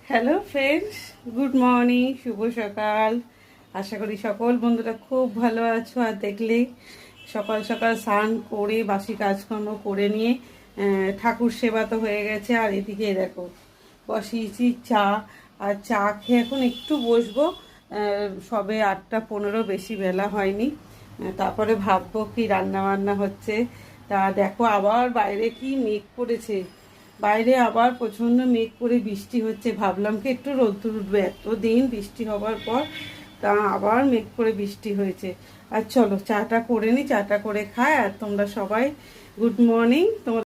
Hello friends, good morning, শুভ সকাল। আশা করি সকল বন্ধুরা খুব ভালো আছো। আর দেখলেই সকাল সকাল স্নান করে বাসি কাজকর্ম করে নিয়ে ঠাকুর সেবা তো হয়ে গেছে। আর এদিকে দেখো বসিয়েছি চা। আর চা খেয়ে এখন একটু বসবো। সবে 8টা 15, বেশি বেলা হয়নি। তারপরে ভাববো কি রান্না বান্না হচ্ছে। তা দেখো আবার বাইরে কি মেঘ পড়েছে। বাইরে আবার প্রচণ্ড মেঘ করে বৃষ্টি হচ্ছে। ভাবলাম কি একটু রোদ্দুর উঠবে, এতদিন বৃষ্টি হবার পর তা আবার মেঘ করে বৃষ্টি হয়েছে। আর চলো চাটা করে নি, চাটা করে খাই। আর তোমরা সবাই গুড মর্নিং। তোমরা